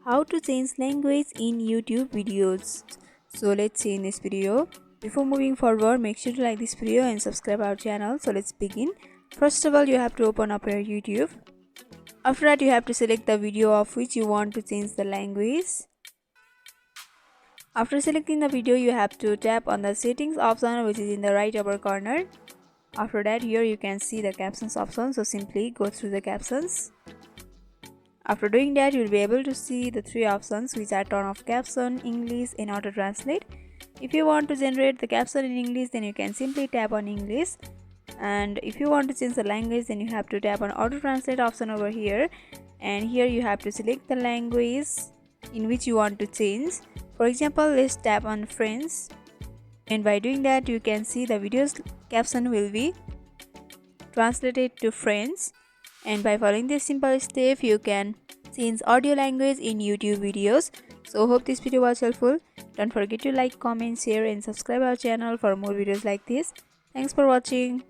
How to change language in YouTube videos. So let's see in this video. Before moving forward, make sure to like this video and subscribe our channel. So let's begin. First of all, you have to open up your YouTube. After that, you have to select the video of which you want to change the language. After selecting the video, you have to tap on the settings option which is in the right upper corner. After that, here you can see the captions option, so simply go through the captions. After doing that, you will be able to see the three options which are turn off caption, English and auto translate. If you want to generate the caption in English, then you can simply tap on English, and if you want to change the language, then you have to tap on auto translate option over here, and here you have to select the language in which you want to change. For example, let's tap on French, and by doing that you can see the video's caption will be translated to French. And by following this simple step, you can change audio language in YouTube videos. So hope this video was helpful. Don't forget to like, comment, share and subscribe our channel for more videos like this. Thanks for watching.